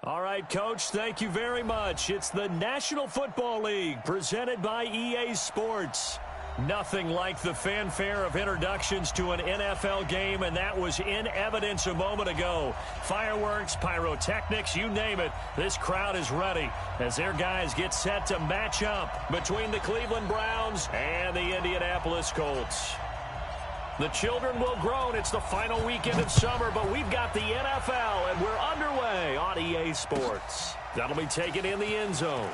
All right, Coach, thank you very much. It's the National Football League presented by EA Sports. Nothing like the fanfare of introductions to an NFL game, and that was in evidence a moment ago. Fireworks, pyrotechnics, you name it. This crowd is ready as their guys get set to match up between the Cleveland Browns and the Indianapolis Colts. The children will groan. It's the final weekend of summer, but we've got the NFL, and we're underway on EA Sports. That'll be taken in the end zone.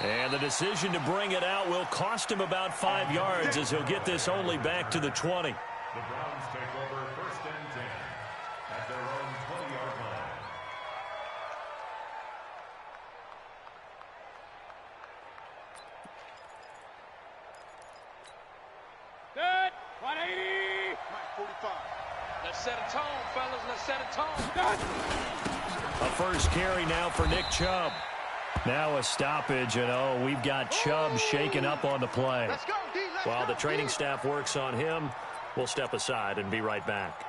And the decision to bring it out will cost him about 5 yards as he'll get this only back to the 20. The Browns take over 1st and 10 at their own 20-yard line. Good. 180. 45. Let's set a tone, fellas. Let's set a tone. Good. A first carry now for Nick Chubb. Now a stoppage, and we've got Chubb shaken up on the play. Let's go, D. While the training staff works on him, we'll step aside and be right back.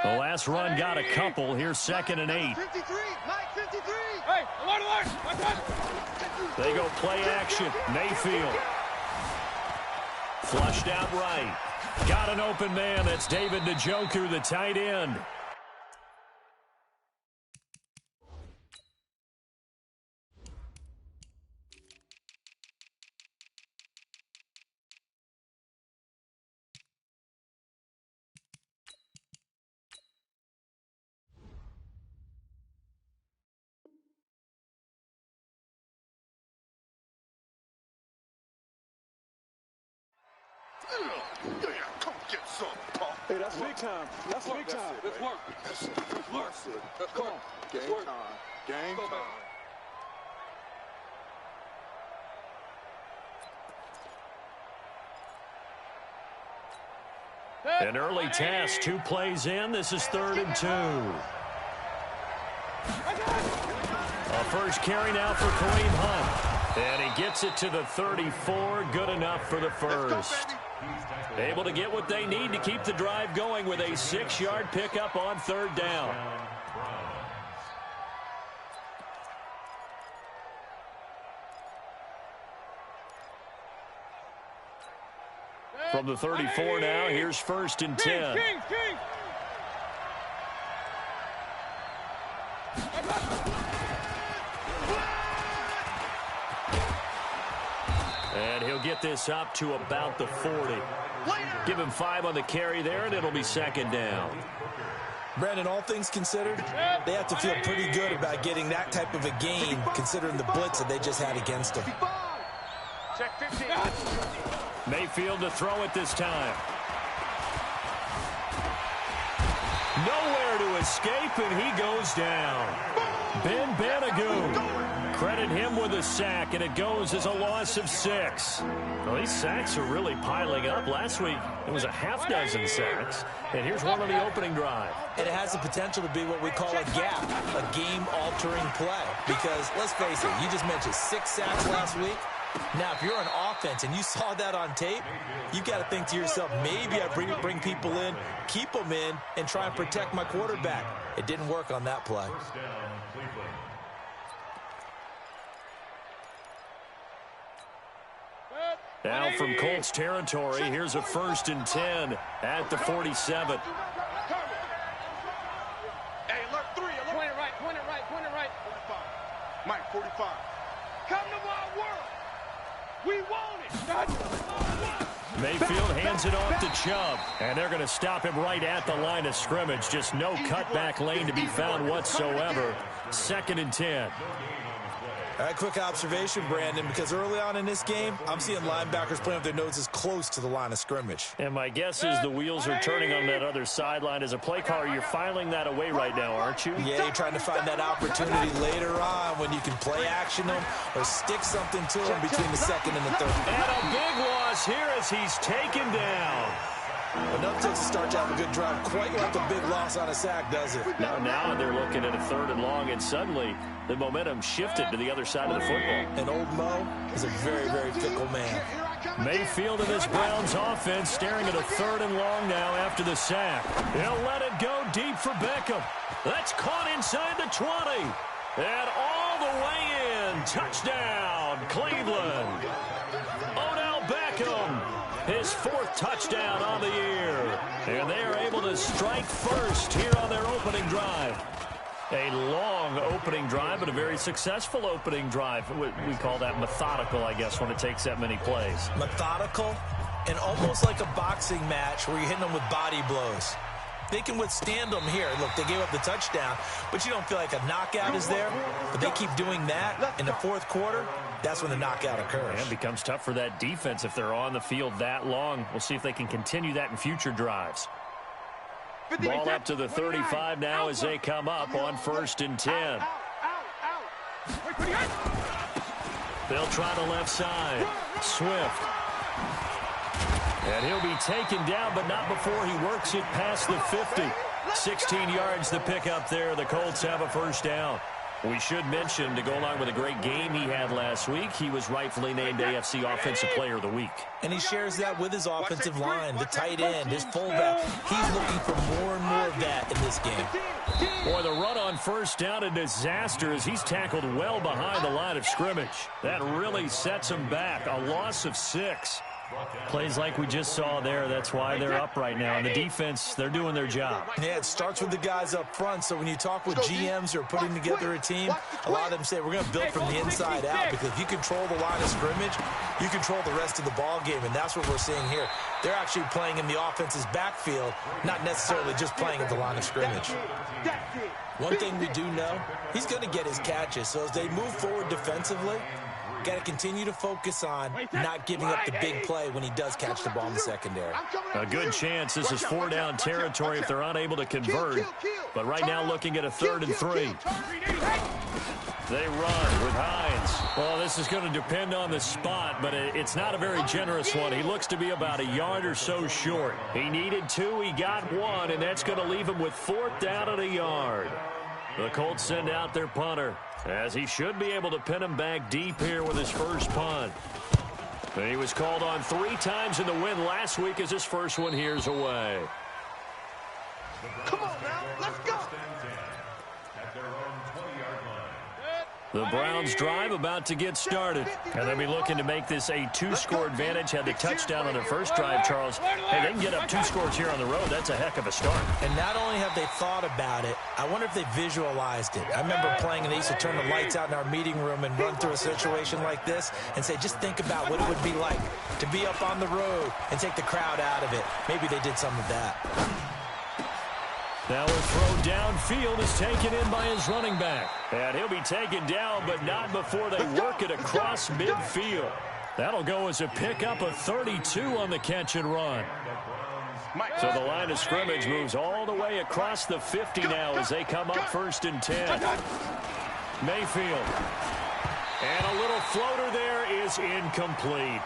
The last run got a couple. Here's 2nd and 8. 53. Mike, 53. Hey, alert. They go play action. Mayfield. Flushed out right. Got an open man. That's David Njoku, the tight end. Hey, that's big time. That's big time. Let's work. Come on. Game time. Game time. An early task, 2 plays in. This is 3rd and 2. A first carry now for Kareem Hunt. And he gets it to the 34. Good enough for the first. Able to get what they need to keep the drive going with a 6-yard pickup on 3rd down. From the 34 now, here's 1st and 10. And he'll get this up to about the 40. Give him 5 on the carry there, and it'll be 2nd down. Brandon, all things considered, they have to feel pretty good about getting that type of a gain, considering the blitz that they just had against them. Check 15. Mayfield to throw it this time. Nowhere to escape, and he goes down. Ben Banagoo. Credit him with a sack, and it goes as a loss of 6. Well, these sacks are really piling up. Last week, it was a half-dozen sacks. And here's one on the opening drive. And it has the potential to be what we call a gap, a game-altering play. Because, let's face it, you just mentioned 6 sacks last week. Now, if you're on offense and you saw that on tape, you've got to think to yourself, maybe I bring people in, keep them in, and try and protect my quarterback. It didn't work on that play. Now from Colts territory, here's a 1st and 10 at the 47. Hey, alert 3. Point it right. 45. Mike, 45. Come to my world. We want it. Mayfield hands it off to Chubb, and they're going to stop him right at the line of scrimmage. Just no cutback lane to be found whatsoever. 2nd and 10. All right, quick observation, Brandon, because early on in this game, I'm seeing linebackers playing with their noses close to the line of scrimmage. And my guess is the wheels are turning on that other sideline. As a play caller, you're filing that away right now, aren't you? Yeah, you're trying to find that opportunity later on when you can play action them or stick something to them between the 2nd and the 3rd. And a big loss here as he's taken down. Enough takes a start to have a good drive, quite like a big loss on a sack, does it? Now they're looking at a 3rd and long, and suddenly the momentum shifted to the other side of the football. And old Mo is a very, very fickle man. Mayfield and this Browns offense staring at a 3rd and long now after the sack. He'll let it go deep for Beckham. That's caught inside the 20. And all the way in. Touchdown, Cleveland. Odell Beckham, his 4th touchdown on the year. And they are able to strike first here on their opening drive. A long opening drive, but a very successful opening drive. We call that methodical, I guess, when it takes that many plays. Methodical and almost like a boxing match where you're hitting them with body blows. They can withstand them here. Look, they gave up the touchdown, but you don't feel like a knockout is there. But they keep doing that in the 4th quarter. That's when the knockout occurs. And it becomes tough for that defense if they're on the field that long. We'll see if they can continue that in future drives. Ball up to the 35 now as they come up on 1st and 10. They'll try the left side. Swift. And he'll be taken down, but not before he works it past the 50. 16 yards to pick up there. The Colts have a 1st down. We should mention, to go along with a great game he had last week, he was rightfully named AFC Offensive Player of the Week. And he shares that with his offensive line, the tight end, his fullback. He's looking for more and more of that in this game. Boy, the run on 1st down, a disaster as he's tackled well behind the line of scrimmage. That really sets him back. A loss of 6. Plays like we just saw there. That's why they're up right now. And the defense, they're doing their job. Yeah, it starts with the guys up front. So when you talk with GMs who are putting together a team, a lot of them say we're going to build from the inside out, because if you control the line of scrimmage, you control the rest of the ball game. And that's what we're seeing here. They're actually playing in the offense's backfield, not necessarily just playing at the line of scrimmage. One thing we do know, he's going to get his catches. So as they move forward defensively, got to continue to focus on not giving up the big play when he does catch the ball in the secondary. A good chance this is 4-down territory if they're unable to convert. But right now looking at a 3rd and 3. They run with Hines. Well, this is going to depend on the spot, but it's not a very generous one. He looks to be about a yard or so short. He needed 2, he got 1, and that's going to leave him with 4th down at a yard. The Colts send out their punter, as he should be able to pin him back deep here with his first punt. And he was called on 3 times in the win last week as his first one here's away. Come on now, let's go. The Browns drive about to get started. And they'll be looking to make this a 2-score advantage. Had the touchdown on their first drive, Charles. Hey, they can get up 2 scores here on the road. That's a heck of a start. And not only have they thought about it, I wonder if they visualized it. I remember playing, and they used to turn the lights out in our meeting room and run through a situation like this and say, just think about what it would be like to be up on the road and take the crowd out of it. Maybe they did some of that. Now a throw downfield is taken in by his running back. And he'll be taken down, but not before they work it across midfield. That'll go as a pickup of 32 on the catch and run. So the line of scrimmage moves all the way across the 50 now as they come up 1st and 10. Mayfield. And a little floater there is incomplete.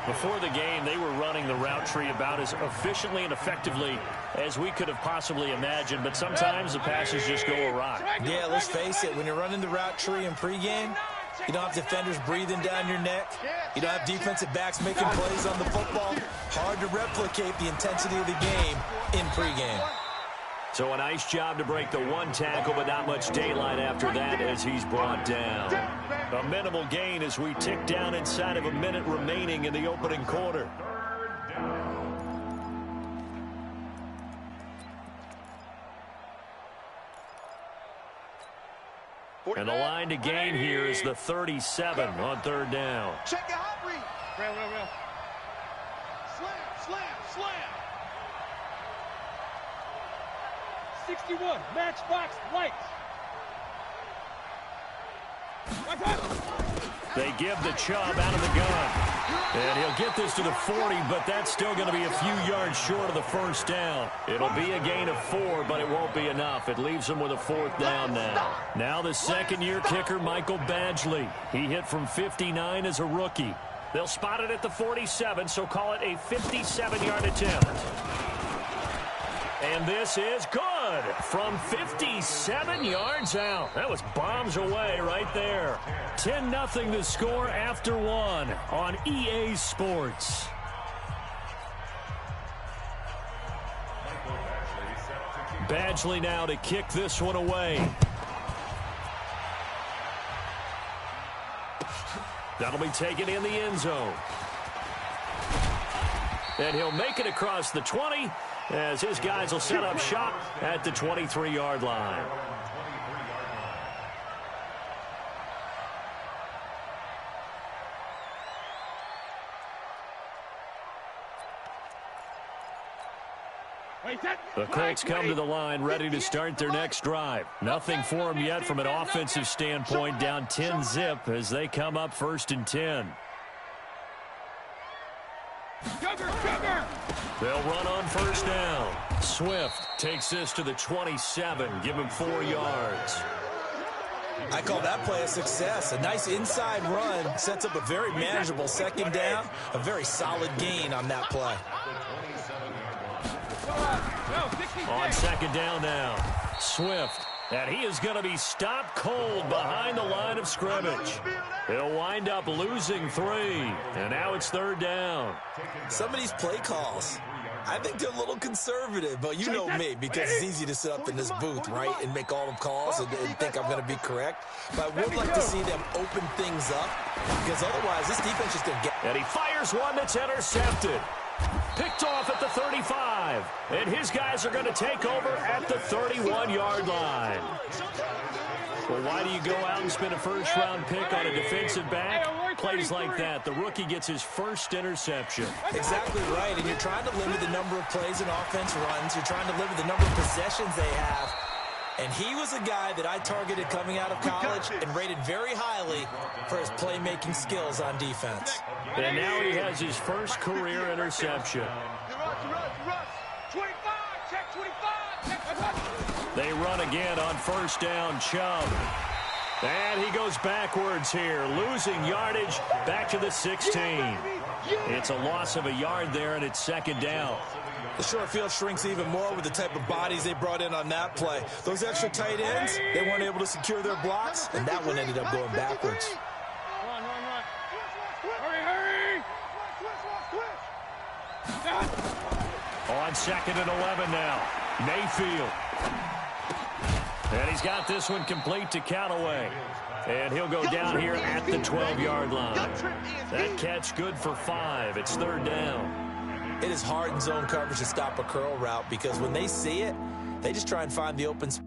Before the game, they were running the route tree about as efficiently and effectively as we could have possibly imagined, but sometimes the passes just go awry. Yeah, let's face it, when you're running the route tree in pregame, you don't have defenders breathing down your neck. You don't have defensive backs making plays on the football. Hard to replicate the intensity of the game in pregame. So a nice job to break the 1 tackle, but not much daylight after that as he's brought down. A minimal gain as we tick down inside of a minute remaining in the opening quarter. And the line to gain here is the 37 on 3rd down. Check your hot read. Real. Slam. 61, matchbox lights. They give the Chubb out of the gun. And he'll get this to the 40, but that's still going to be a few yards short of the 1st down. It'll be a gain of 4, but it won't be enough. It leaves them with a 4th down now. Now the 2nd-year kicker, Michael Badgley. He hit from 59 as a rookie. They'll spot it at the 47, so call it a 57-yard attempt. And this is good from 57 yards out. That was bombs away right there. 10-0 the score after one on EA Sports. Badgley now to kick this one away. That'll be taken in the end zone. And he'll make it across the 20 as his guys will set up shop at the 23-yard line. The Colts come to the line ready to start their next drive. Nothing for them yet from an offensive standpoint, down 10-zip as they come up 1st and 10. They'll run on 1st down. Swift takes this to the 27, give him 4 yards. I call that play a success. A nice inside run sets up a very manageable 2nd down. A very solid gain on that play. On 2nd down now, Swift, and he is going to be stopped cold behind the line of scrimmage. He'll wind up losing 3, and now it's 3rd down. Some of these play calls, I think they're a little conservative, but you know me, because it's easy to sit up in this booth, right, and make all the calls and think I'm going to be correct. But I would like to see them open things up, because otherwise this defense is going to get... And he fires one that's intercepted. Picked off at the 35, and his guys are going to take over at the 31-yard line. Well, why do you go out and spend a first-round pick on a defensive back? Plays like that, the rookie gets his first interception. Exactly right, and you're trying to limit the number of plays and offense runs. You're trying to limit the number of possessions they have. And he was a guy that I targeted coming out of college and rated very highly for his playmaking skills on defense. And now he has his first career interception. They run again on 1st down, Chubb. And he goes backwards here, losing yardage back to the 16. It's a loss of a yard there, and it's 2nd down. The short field shrinks even more with the type of bodies they brought in on that play. Those extra tight ends, they weren't able to secure their blocks, and that one ended up going backwards. On 2nd and 11 now, Mayfield. And he's got this one complete to Callaway. And he'll go down here at the 12-yard line. That catch good for 5. It's 3rd down. It is hard in zone coverage to stop a curl route because when they see it, they just try and find the open spot.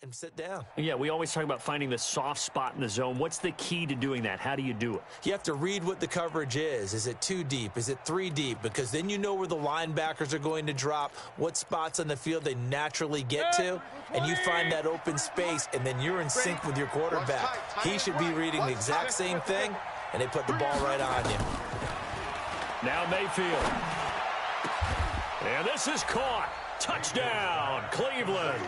and sit down. Yeah, we always talk about finding the soft spot in the zone. What's the key to doing that? How do you do it? You have to read what the coverage is. Is it 2 deep? Is it 3 deep? Because then you know where the linebackers are going to drop, what spots on the field they naturally get to, and you find that open space, and then you're in sync with your quarterback. He should be reading the exact same thing, and they put the ball right on you. Now Mayfield. And this is caught. Touchdown, Cleveland.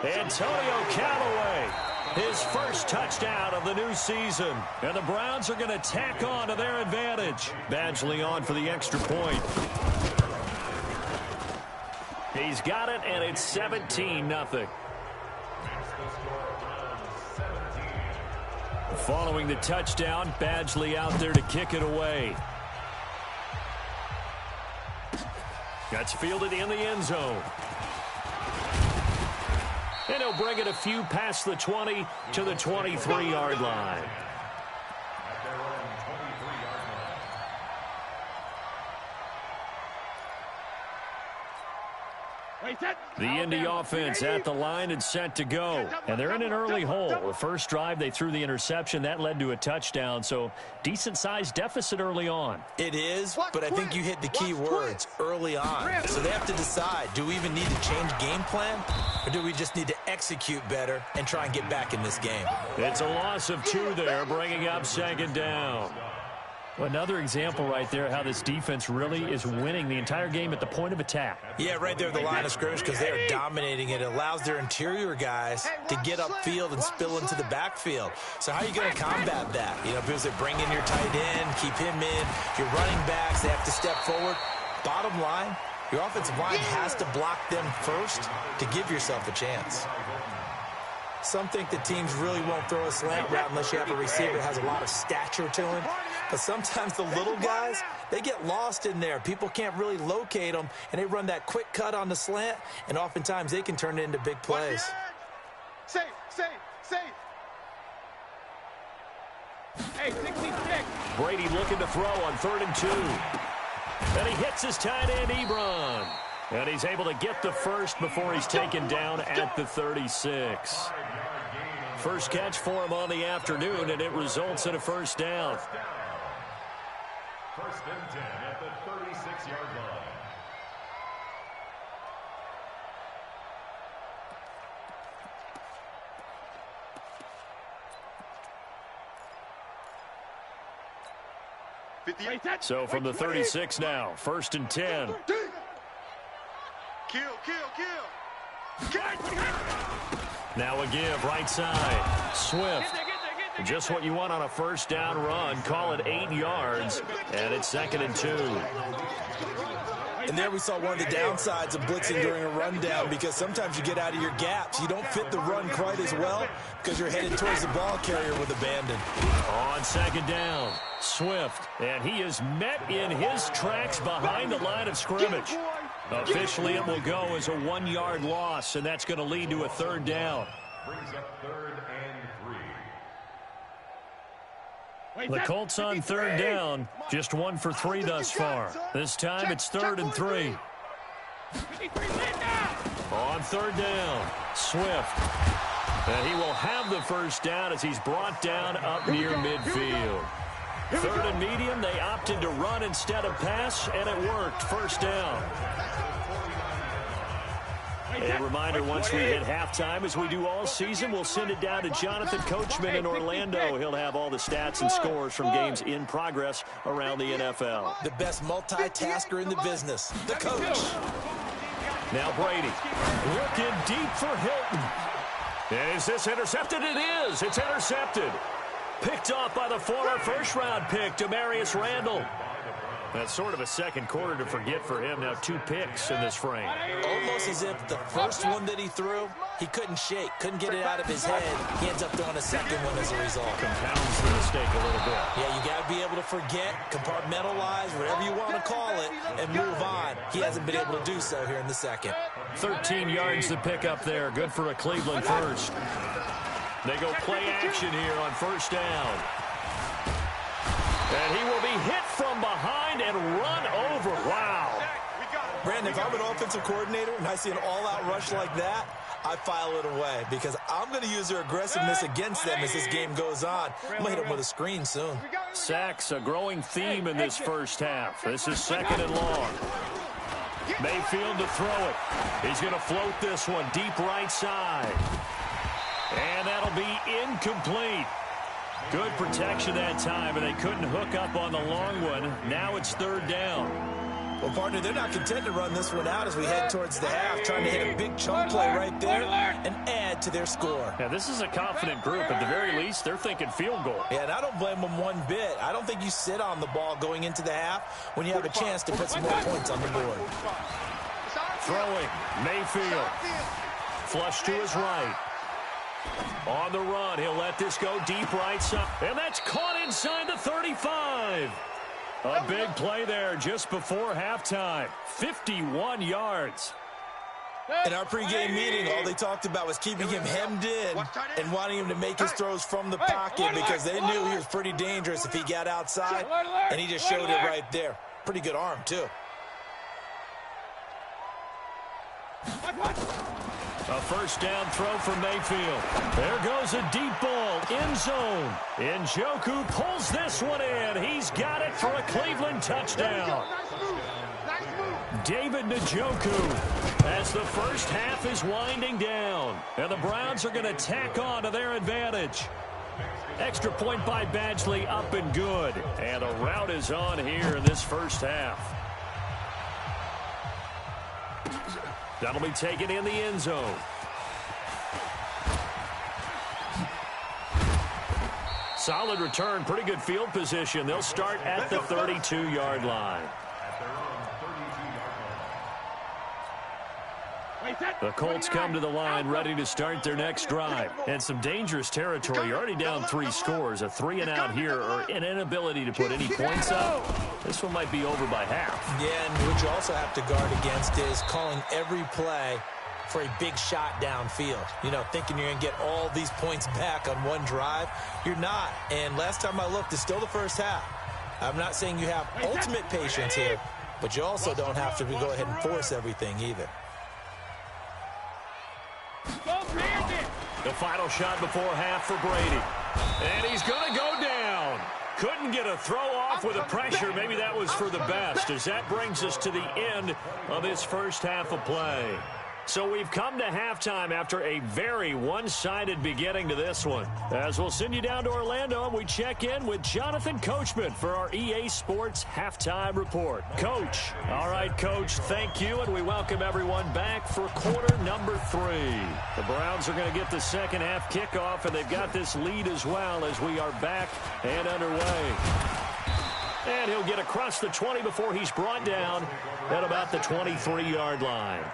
Antonio Callaway, his first touchdown of the new season. And the Browns are going to tack on to their advantage. Badgley on for the extra point. He's got it, and it's 17-0. Following the touchdown, Badgley out there to kick it away. That's fielded in the end zone. And he'll bring it a few past the 20 to the 23-yard line. The Indy offense at the line and set to go. And they're in an early hole. The first drive, they threw the interception. That led to a touchdown. So decent-sized deficit early on. It is, but I think you hit the key words, early on. So they have to decide, do we even need to change game plan? Or do we just need to execute better and try and get back in this game? It's a loss of 2 there, bringing up second down. Another example right there how this defense really is winning the entire game at the point of attack. Yeah, right there at the line of scrimmage because they are dominating it. It allows their interior guys to get upfield and spill into the backfield. So how are you going to combat that? You know, because they bring in your tight end, keep him in. Your running backs, they have to step forward. Bottom line, your offensive line has to block them first to give yourself a chance. Some think that teams really won't throw a slant route unless you have a receiver that has a lot of stature to him. But sometimes the little guys, they get lost in there. People can't really locate them, and they run that quick cut on the slant, and oftentimes they can turn it into big plays. Safe. Hey, 66. Brady looking to throw on 3rd and 2. And he hits his tight end, Ebron. And he's able to get the first before he's taken down at the 36. First catch for him on the afternoon, and it results in a first down. First and 10 at the 36-yard line. So from the 36 now, 1st and 10. Kill. Now a give, right side. Swift. Just what you want on a first down run. Call it 8 yards, and it's 2nd and 2. And there we saw one of the downsides of blitzing during a rundown because sometimes you get out of your gaps. You don't fit the run quite as well because you're headed towards the ball carrier with abandon. On 2nd down, Swift, and he is met in his tracks behind the line of scrimmage. Officially, it will go as a 1-yard loss, and that's going to lead to a 3rd down. Brings up 3rd and 3. The Colts on 3rd down, just 1 for 3 thus far. This time it's 3rd and 3. On 3rd down, Swift. And he will have the first down as he's brought down up near midfield. 3rd and medium, they opted to run instead of pass, and it worked. First down. A reminder, once we hit halftime, as we do all season, we'll send it down to Jonathan Coachman in Orlando. He'll have all the stats and scores from games in progress around the NFL. The best multitasker in the business, the coach. Now Brady looking deep for Hilton. Is this intercepted? It is. It's intercepted. Picked off by the former first-round pick, Demarius Randall. That's sort of a second quarter to forget for him. Now 2 picks in this frame. Almost as if the first one that he threw, he couldn't shake, couldn't get it out of his head. He ends up throwing a second one as a result. Compounds the mistake a little bit. Yeah, you got to be able to forget, compartmentalize, whatever you want to call it, and move on. He hasn't been able to do so here in the second. 13 yards to pick up there. Good for a Cleveland first. They go play action here on first down. And he will be hit from behind and run over. Wow. Brandon, if I'm an offensive coordinator and I see an all-out rush like that, I file it away because I'm going to use their aggressiveness against them as this game goes on. I'm going to hit them with a screen soon. Sacks, a growing theme in this first half. This is 2nd and long. Mayfield to throw it. He's going to float this one deep right side. And that'll be incomplete. Good protection that time, and they couldn't hook up on the long one. Now it's 3rd down. Well, partner, they're not content to run this one out as we head towards the half, trying to hit a big chunk play right there and add to their score. Yeah, this is a confident group. At the very least, they're thinking field goal. Yeah, and I don't blame them one bit. I don't think you sit on the ball going into the half when you have a chance to put some more points on the board. Throwing, Mayfield. Flush to his right. On the run, he'll let this go deep right side. And that's caught inside the 35. A big play there just before halftime. 51 yards. In our pregame meeting, all they talked about was keeping him hemmed in and wanting him to make his throws from the pocket because they knew he was pretty dangerous if he got outside, and he just showed it right there. Pretty good arm, too. A first down throw for Mayfield. There goes a deep ball, end zone. Njoku pulls this one in. He's got it for a Cleveland touchdown. David Njoku as the first half is winding down. And the Browns are going to tack on to their advantage. Extra point by Badgley, up and good. And a rout is on here in this first half. That'll be taken in the end zone. Solid return, pretty good field position. They'll start at the 32-yard line. The Colts come to the line ready to start their next drive. And some dangerous territory. You're already down 3 scores. A 3-and-out here or an inability to put any points up. This one might be over by half. Yeah, and what you also have to guard against is calling every play for a big shot downfield. You know, thinking you're going to get all these points back on one drive. You're not. And last time I looked, it's still the first half. I'm not saying you have ultimate patience here, but you also don't have to go ahead and force everything either. The final shot before half for Brady. And he's going to go down. Couldn't get a throw off with the pressure. Maybe that was for the best, as that brings us to the end of this first half of play. So we've come to halftime after a very one-sided beginning to this one. As we'll send you down to Orlando, and we check in with Jonathan Coachman for our EA Sports Halftime Report. Coach. All right, Coach, thank you, and we welcome everyone back for quarter number 3. The Browns are going to get the second half kickoff, and they've got this lead as well as we are back and underway. And he'll get across the 20 before he's brought down at about the 23-yard line.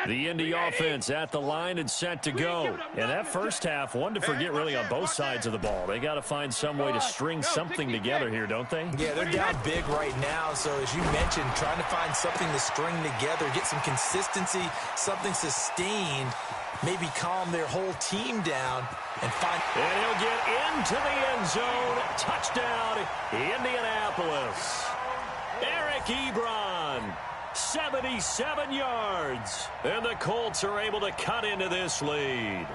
The Indy offense at the line and set to go. And that first half, one to forget really on both sides of the ball. They got to find some way to string something together here, don't they? Yeah, they're down big right now. So as you mentioned, trying to find something to string together, get some consistency, something sustained, maybe calm their whole team down and find. And he'll get into the end zone. Touchdown, Indianapolis. Eric Ebron. 77 yards. And the Colts are able to cut into this lead.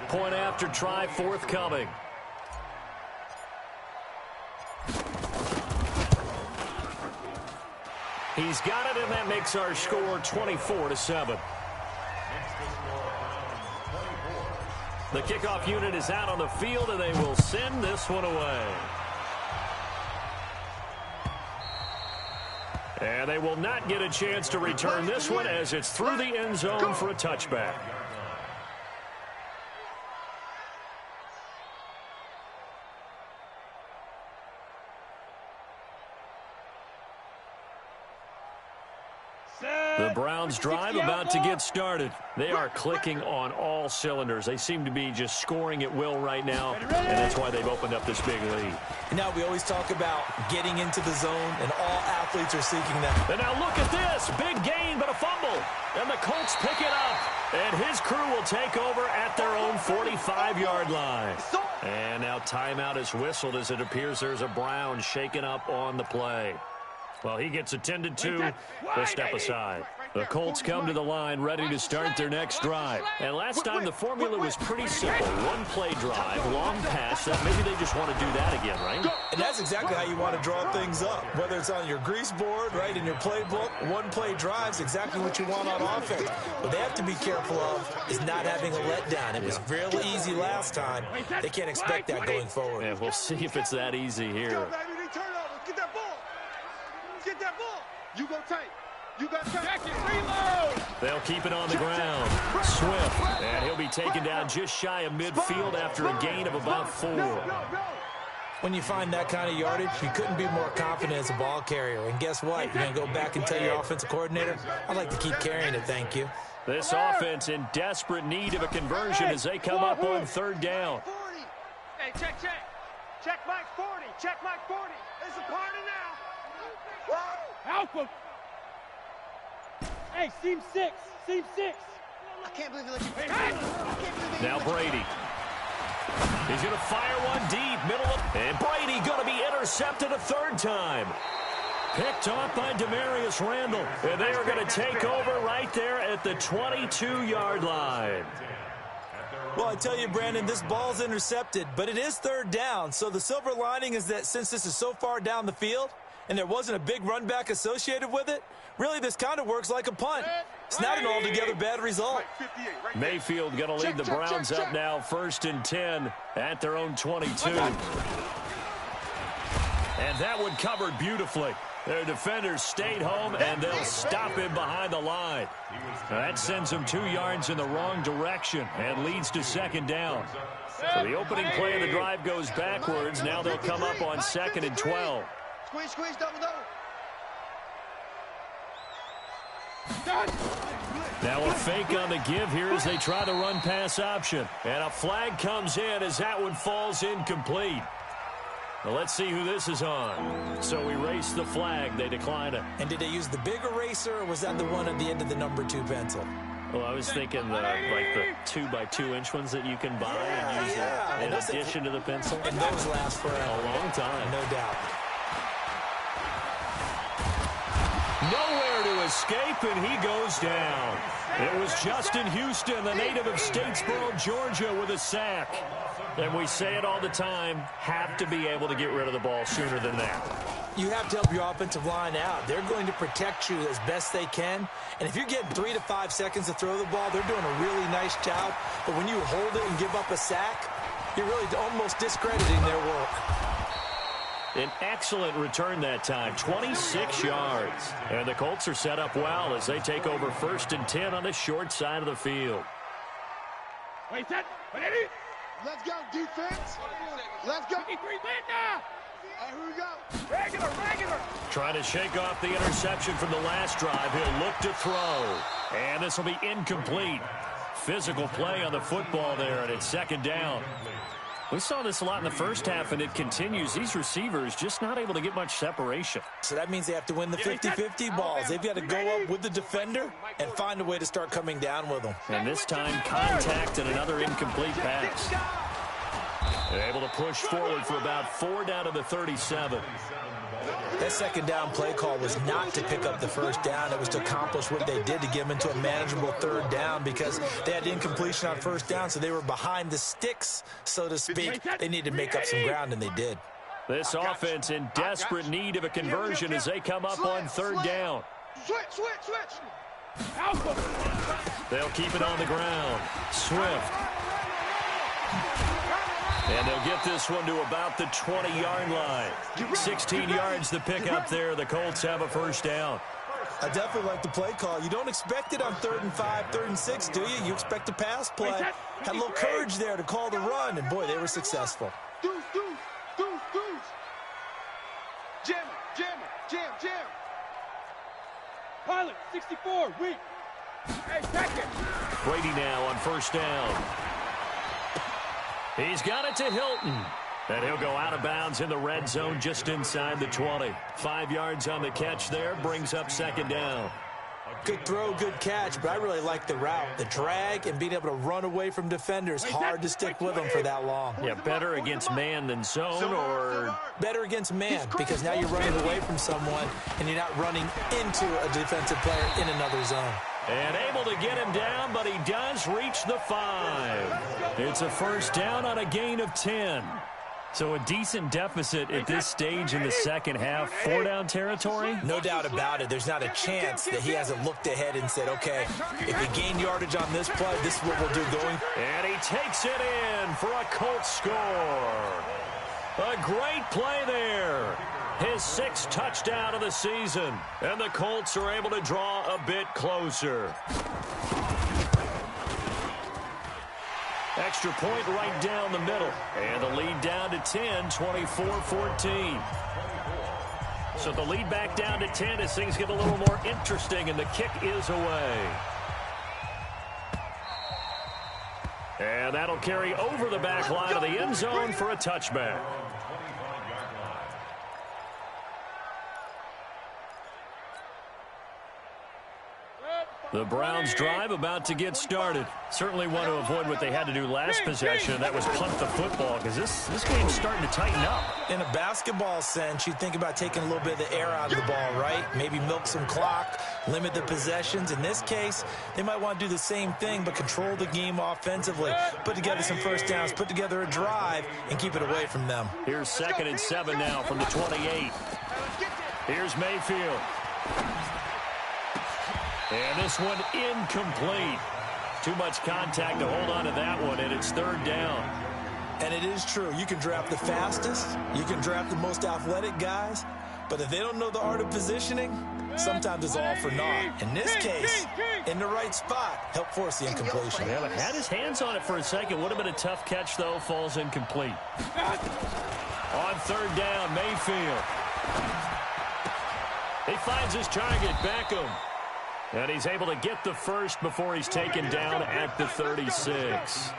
Point after try forthcoming. He's got it, and that makes our score 24-7. The kickoff unit is out on the field, and they will send this one away. And they will not get a chance to return this one as it's through the end zone for a touchback. Set. The Browns drive about to get started. They are clicking on all cylinders. They seem to be just scoring at will right now, and that's why they've opened up this big lead. Now we always talk about getting into the zone, and all athletes are seeking that. And now look at this. Big gain, but a fumble. And the Colts pick it up. And his crew will take over at their own 45-yard line. And now timeout is whistled as it appears there's a Brown shaken up on the play. Well, he gets attended to. They'll step aside. The Colts come to the line ready to start their next drive. And last time the formula was pretty simple. One-play drive, long pass. Maybe they just want to do that again, right? And that's exactly how you want to draw things up. Whether it's on your grease board, right, in your playbook, one-play drive's exactly what you want on offense. What they have to be careful of is not having a letdown. It was real easy last time. They can't expect that going forward. And we'll see if it's that easy here. Get that ball. Get that ball. You go tight. You got time. Reload. They'll keep it on the ground. Swift. And he'll be taken down just shy of midfield after a gain of about 4. When you find that kind of yardage, you couldn't be more confident as a ball carrier. And guess what? You're going to go back and tell your offensive coordinator, I'd like to keep carrying it, thank you. This offense in desperate need of a conversion as they come up on third down. Hey, check. Check Mike 40. Check Mike 40. It's a party now. Alpha. Hey, seam 6. Seam 6. I can't believe he let you. Now Brady. He's going to fire one deep, middle of, and Brady going to be intercepted a third time. Picked off by Demarius Randall, and they are going to take over right there at the 22-yard line. Well, I tell you, Brandon, this ball's intercepted, but it is third down. So the silver lining is that since this is so far down the field and there wasn't a big run back associated with it, really this kind of works like a punt. It's not an altogether bad result. Mayfield going to lead the Browns up now, 1st and 10 at their own 22. And that one covered beautifully. Their defenders stayed home, and they'll stop him behind the line. That sends him 2 yards in the wrong direction and leads to second down. So the opening play of the drive goes backwards. Now they'll come up on 2nd and 12. Squeeze, double. Now a fake on the give here as they try the run-pass option. And a flag comes in as that one falls incomplete. Well, let's see who this is on. So erase the flag. They decline it. And did they use the big eraser, or was that the one at the end of the number 2 pencil? Well, I was thinking like the 2x2-inch ones that you can buy and use in addition to the pencil. And those last for a long time. No doubt. Nowhere to escape, and he goes down. It was Justin Houston, the native of Statesboro, Georgia, with a sack. And we say it all the time, have to be able to get rid of the ball sooner than that. You have to help your offensive line out. They're going to protect you as best they can. And if you're getting 3 to 5 seconds to throw the ball, they're doing a really nice job. But when you hold it and give up a sack, you're really almost discrediting their work. An excellent return that time, 26 yards. And the Colts are set up well as they take over 1st and 10 on the short side of the field. Wait, ready? Let's go, defense. Let's go. 53, Linda. Here we go. Regular. Trying to shake off the interception from the last drive. He'll look to throw. And this will be incomplete. Physical play on the football there, and it's 2nd down. We saw this a lot in the first half, and it continues. These receivers just not able to get much separation. So that means they have to win the 50-50 balls. They've got to go up with the defender and find a way to start coming down with them. And this time, contact and another incomplete pass. They're able to push forward for about 4 down to the 37. That 2nd down play call was not to pick up the 1st down. It was to accomplish what they did to get them into a manageable 3rd down because they had incompletion on 1st down, so they were behind the sticks, so to speak. They needed to make up some ground, and they did. This offense in desperate need of a conversion as they come up on 3rd down. Switch. They'll keep it on the ground. Swift. And they'll get this one to about the 20-yard line. 16 yards to pick up there. The Colts have a 1st down. I definitely like the play call. You don't expect it on 3rd and 5, 3rd and 6, do you? You expect a pass play. Had a little courage there to call the run, and boy, they were successful. Deuce. Jam. Pilot, 64, weak. Hey, check it. Brady now on first down. He's got it to Hilton. And he'll go out of bounds in the red zone just inside the 20. 5 yards on the catch there, brings up second down. Good throw, good catch, but I really like the route. The drag and being able to run away from defenders. Hard to stick with them for that long. Yeah, better against man than zone, or better against man, because now you're running away from someone and you're not running into a defensive player in another zone. And able to get him down, but he does reach the 5. It's a first down on a gain of 10. So a decent deficit at this stage in the second half. 4-down territory? No doubt about it. There's not a chance that he hasn't looked ahead and said, okay, if we gain yardage on this play, this is what we'll do going. And he takes it in for a Colts score. A great play there. His 6th touchdown of the season. And the Colts are able to draw a bit closer. Extra point right down the middle. And the lead down to 10, 24-14. So the lead back down to 10 as things get a little more interesting, and the kick is away. And that'll carry over the back line of the end zone for a touchback. The Browns drive about to get started. Certainly want to avoid what they had to do last possession. That was punt the football, because this game's starting to tighten up. In a basketball sense, you think about taking a little bit of the air out of the ball, right? Maybe milk some clock, limit the possessions. In this case, they might want to do the same thing, but control the game offensively. Put together some first downs, put together a drive, and keep it away from them. Here's 2nd and 7 now from the 28. Here's Mayfield. And this one incomplete. Too much contact to hold on to that one, and it's 3rd down. And it is true. You can draft the fastest. You can draft the most athletic guys. But if they don't know the art of positioning, sometimes it's all for naught. In this case, in the right spot, help force the incompletion. Yeah, but had his hands on it for a second. Would have been a tough catch, though. Falls incomplete. On 3rd down, Mayfield. He finds his target, Beckham. And he's able to get the first before he's taken down at the 36.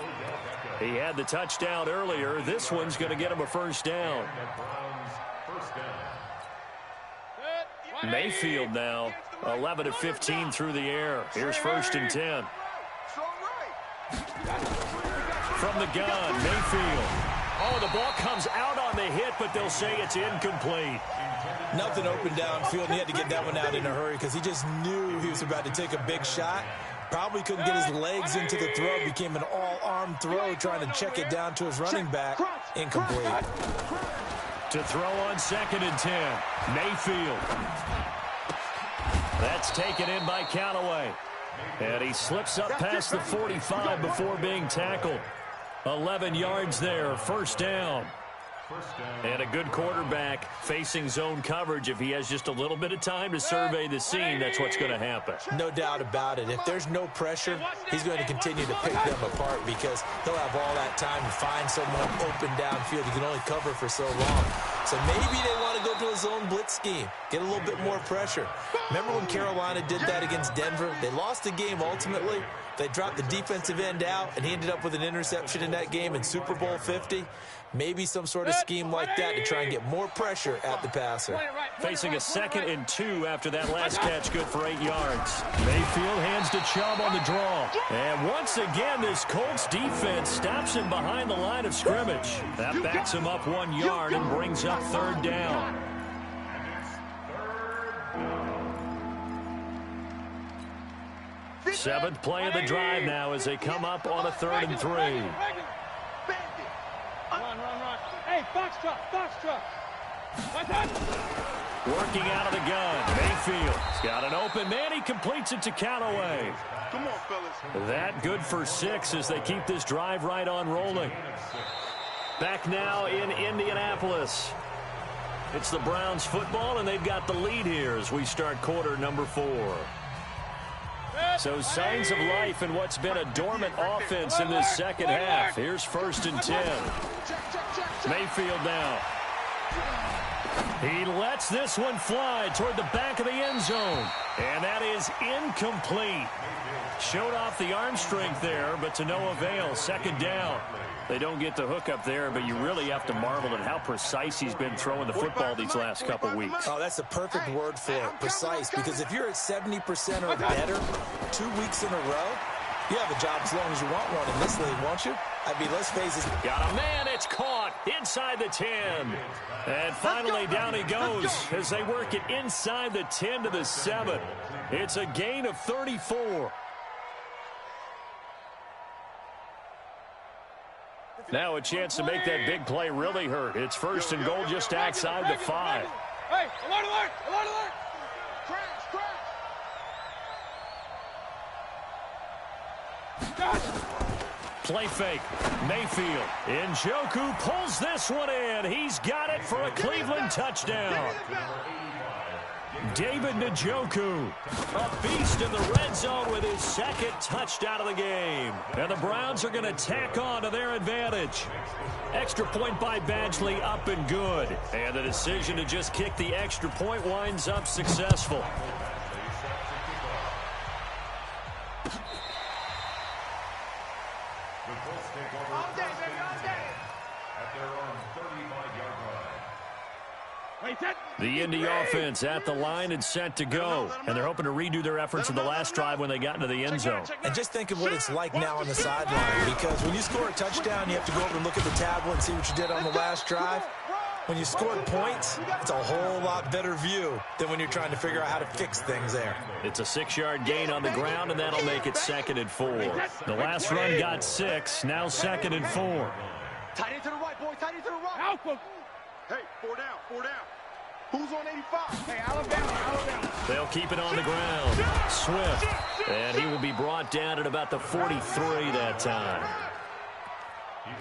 He had the touchdown earlier. This one's going to get him a first down. Mayfield now, 11 of 15 through the air. Here's 1st and 10. From the gun, Mayfield. Oh, the ball comes out on the hit, but they'll say it's incomplete. Nothing open downfield, and he had to get that one out in a hurry because he just knew he was about to take a big shot. Probably couldn't get his legs into the throw. Became an all-arm throw, trying to check it down to his running back. Incomplete. To throw on 2nd and 10. Mayfield. That's taken in by Callaway. And he slips up past the 45 before being tackled. 11 yards there, first down. And a good quarterback facing zone coverage. If he has just a little bit of time to survey the scene, that's what's going to happen. No doubt about it. If there's no pressure, he's going to continue to pick them apart because he'll have all that time to find someone open downfield. He can only cover for so long. So maybe they want to go to a zone blitz scheme, get a little bit more pressure. Remember when Carolina did that against Denver? They lost the game ultimately. They dropped the defensive end out, and he ended up with an interception in that game in Super Bowl 50. Maybe some sort of scheme like that to try and get more pressure at the passer. Facing a 2nd and 2 after that last catch, good for 8 yards. Mayfield hands to Chubb on the draw. And once again, this Colts defense stops him behind the line of scrimmage. That backs him up 1 yard and brings up 3rd down. Seventh play of the drive now as they come up on a 3rd and 3. Run. Hey, box truck. Working out of the gun. Mayfield's got an open man. He completes it to Callaway. Come on, fellas. That good for 6 as they keep this drive right on rolling. Back now in Indianapolis. It's the Browns football, and they've got the lead here as we start quarter number 4. So signs of life in what's been a dormant offense in this second half. Here's 1st and 10. Mayfield now. He lets this one fly toward the back of the end zone. And that is incomplete. Showed off the arm strength there, but to no avail. Second down. They don't get the hook up there, but you really have to marvel at how precise he's been throwing the football these last couple weeks. Oh, that's the perfect word for it, precise, because if you're at 70% or better 2 weeks in a row, you have a job as long as you want one in this league, won't you? I mean, let's face it. Got a man, it's caught inside the 10. And finally down he goes as they work it inside the 10 to the 7. It's a gain of 34. Now a chance to make that big play really hurt. It's first and goal just outside the 5. Hey, alert, alert, alert, alert. Crash. Play fake. Mayfield. Njoku pulls this one in. He's got it for a Cleveland touchdown. David Njoku, a beast in the red zone with his second touchdown of the game. And the Browns are going to tack on to their advantage. Extra point by Badgley, up and good. And the decision to just kick the extra point winds up successful. The Indy offense at the line and set to go. And they're hoping to redo their efforts in the last drive when they got into the end zone. And just think of what it's like now on the sideline, because when you score a touchdown, you have to go over and look at the tablet and see what you did on the last drive. When you scored points, it's a whole lot better view than when you're trying to figure out how to fix things there. It's a 6-yard gain on the ground, and that'll make it 2nd and 4. The last run got 6, now 2nd and 4. Tight end to the right, boy. Tight end to the right. Alpha. Hey, 4 down, 4 down. Who's on 85? Hey, Alabama. They'll keep it on the ground. Swift. And he will be brought down at about the 43 that time.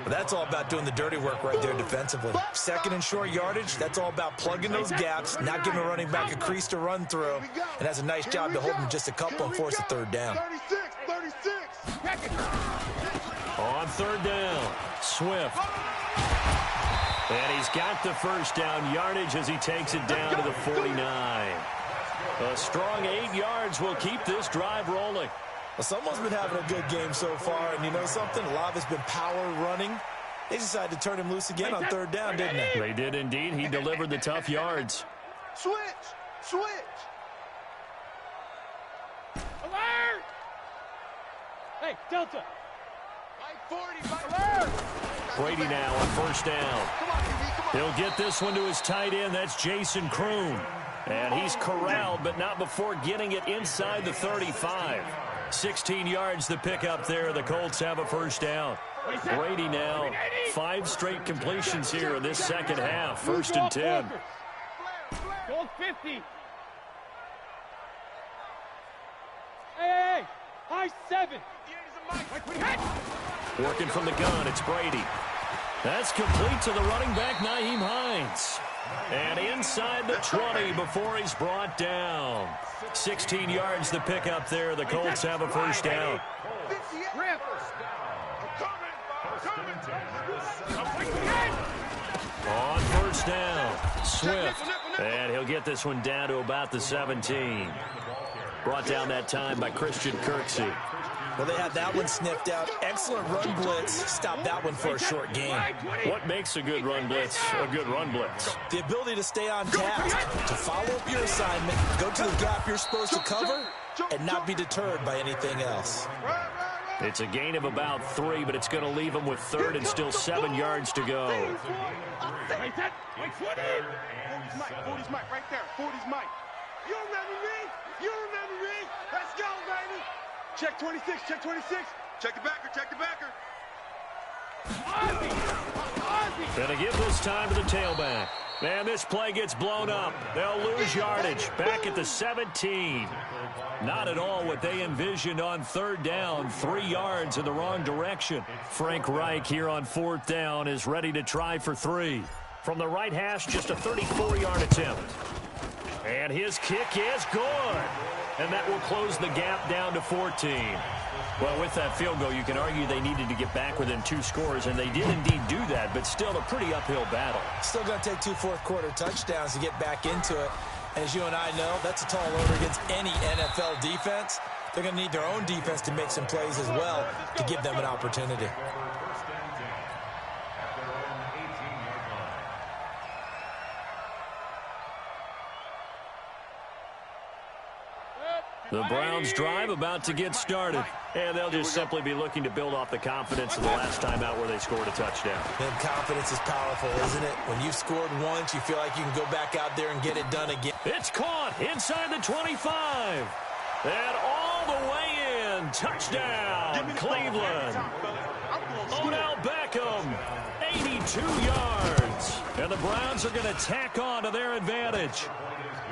But that's all about doing the dirty work right there defensively. 2nd and short yardage, that's all about plugging those gaps, not giving a running back a crease to run through. And that's a nice job to hold him just a couple and force a 3rd down. 36. On 3rd down, Swift. And he's got the first down yardage as he takes it down to the 49. A strong 8 yards will keep this drive rolling. Well, someone's been having a good game so far, and you know something? A lot of it's been power running. They decided to turn him loose again on 3rd down, didn't they? They did indeed. He delivered the tough yards. Switch. Alert. Hey, Delta. Alert. Brady now on 1st down. He'll get this one to his tight end. That's Jason Kroon. And he's corralled, but not before getting it inside the 35. 16 yards the pick up there. The Colts have a 1st down. Brady now 5 straight completions here in this second half. 1st and 10. Gold 50. Hey, high 7. Working from the gun, it's Brady. That's complete to the running back, Nyheim Hines. And inside the 20 before he's brought down. 16 yards the pick up there. The Colts have a 1st down. On 1st down, Swift. And he'll get this one down to about the 17. Brought down that time by Christian Kirksey. Well, they had that one sniffed out. Excellent run blitz. Stopped that one for a short gain. What makes a good run blitz a good run blitz? The ability to stay on task, to follow up your assignment, go to the gap you're supposed to cover, and not be deterred by anything else. It's a gain of about 3, but it's going to leave him with 3rd and still 7 yards to go. 40's Mike right there. 40's Mike. You remember me? Let's go, baby. Check 26, check 26. Check the backer. Gonna give this time to the tailback. Man, this play gets blown up. They'll lose yardage back at the 17. Not at all what they envisioned on 3rd down. 3 yards in the wrong direction. Frank Reich here on 4th down is ready to try for 3. From the right hash, just a 34-yard attempt. And his kick is good. And that will close the gap down to 14. Well, with that field goal, you can argue they needed to get back within 2 scores, and they did indeed do that, but still a pretty uphill battle. Still going to take 2 fourth-quarter touchdowns to get back into it. As you and I know, that's a tall order against any NFL defense. They're going to need their own defense to make some plays as well to give them an opportunity. The Browns drive about to get started, and they'll just simply be looking to build off the confidence of the last time out where they scored a touchdown. And confidence is powerful, isn't it? When you've scored once, you feel like you can go back out there and get it done again. It's caught inside the 25, and all the way in. Touchdown, Cleveland. Odell Beckham, 82 yards. And the Browns are going to tack on to their advantage.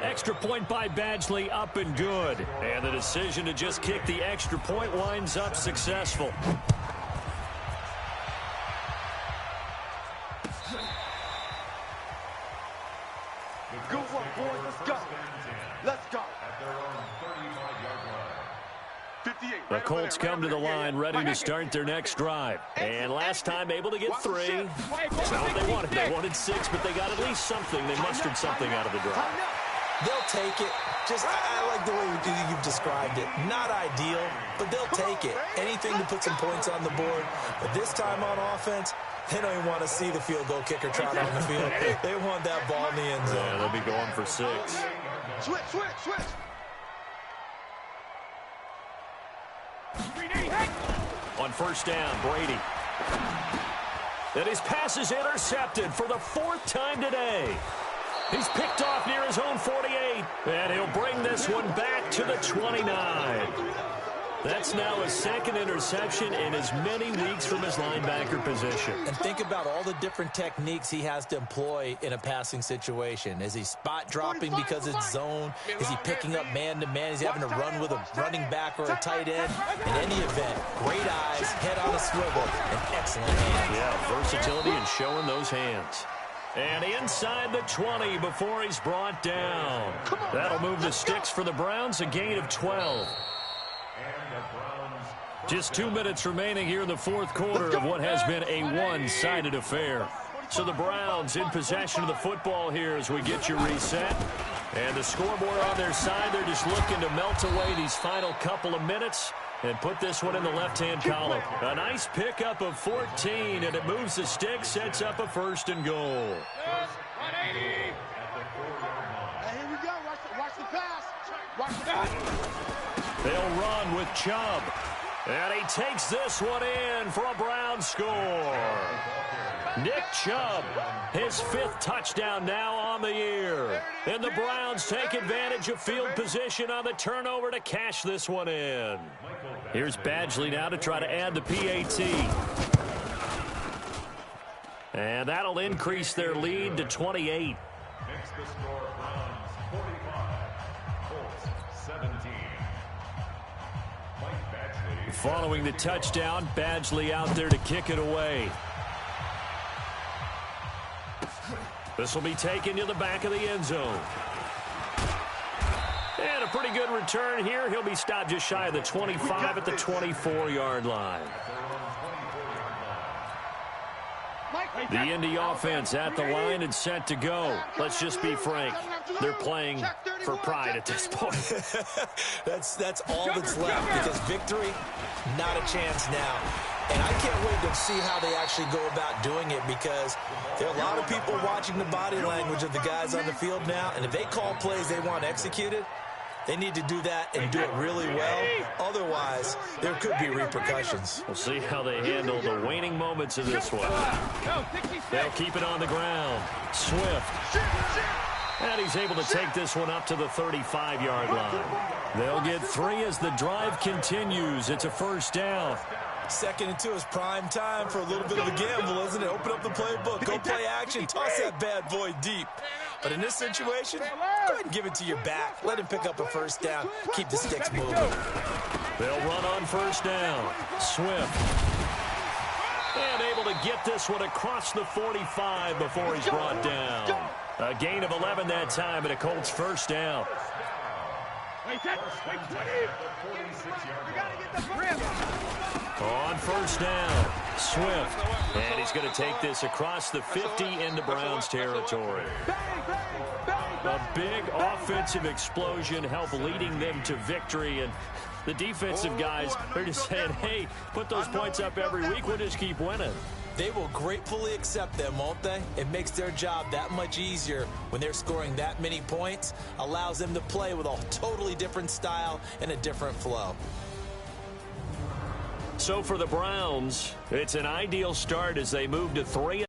Extra point by Badgley, up and good. And the decision to just kick the extra point winds up successful. Good work, boys. Let's go. Let's go. The Colts come to the line ready to start their next drive. And last time able to get 3. It's not what they wanted. They wanted 6, but they got at least something. They mustered something out of the drive. They'll take it. I like the way you've described it. Not ideal, but they'll take it. Anything to put some points on the board. But this time on offense, they don't even want to see the field goal kicker trot on the field. They want that ball in the end zone. Yeah, they'll be going for 6. Switch. On first down, Brady. And his pass is intercepted for the 4th time today. He's picked off near his own 48, and he'll bring this one back to the 29. That's now his 2nd interception in as many weeks from his linebacker position. And think about all the different techniques he has to employ in a passing situation. Is he spot dropping because it's zone? Is he picking up man-to-man? Is he having to run with a running back or a tight end? In any event, great eyes, head on a swivel, and excellent hands. Yeah, versatility and showing those hands. And inside the 20 before he's brought down. That'll move the sticks for the Browns, a gain of 12. Just 2 minutes remaining here in the 4th quarter of what has been a one-sided affair. So the Browns in possession of the football here as we get you reset. And the scoreboard on their side, they're just looking to melt away these final couple of minutes and put this one in the left-hand column. A nice pickup of 14, and it moves the stick, sets up a 1st and goal. 180. Hey, here we go. Watch the pass. Watch the pass. They'll run with Chubb. And he takes this one in for a Brown score. Nick Chubb, his 5th touchdown now on the year. And the Browns take advantage of field position on the turnover to cash this one in. Here's Badgley now to try to add the PAT. And that'll increase their lead to 28. Makes the score Browns 45, Colts 17. Following the touchdown, Badgley out there to kick it away. This will be taken to the back of the end zone. And a pretty good return here. He'll be stopped just shy of the 25 at the 24-yard line. The Indy offense at the line and set to go. Let's just be frank. They're playing for pride at this point. That's all that's left, because victory, not a chance now. And I can't wait to see how they actually go about doing it, because there are a lot of people watching the body language of the guys on the field now, and if they call plays they want executed, they need to do that and do it really well. Otherwise, there could be repercussions. We'll see how they handle the waning moments of this one. They'll keep it on the ground. Swift. And he's able to take this one up to the 35-yard line. They'll get 3 as the drive continues. It's a 1st down. 2nd and 2 is prime time for a little bit of a gamble, isn't it? Open up the playbook. Go play action. Toss that bad boy deep. But in this situation, go ahead and give it to your back. Let him pick up a 1st down. Keep the sticks moving. They'll run on 1st down. Swift. And able to get this one across the 45 before he's brought down. A gain of 11 that time, and a Colts 1st down. Wait, 20. We got to get the rim. first down. Swift. And he's going to take this across the 50 into Browns territory. A big offensive explosion helped leading them to victory. And the defensive guys are just saying, hey, put those points up every week. We'll just keep winning. They will gratefully accept them, won't they? It makes their job that much easier when they're scoring that many points. Allows them to play with a totally different style and a different flow. So for the Browns, it's an ideal start as they move to 3-0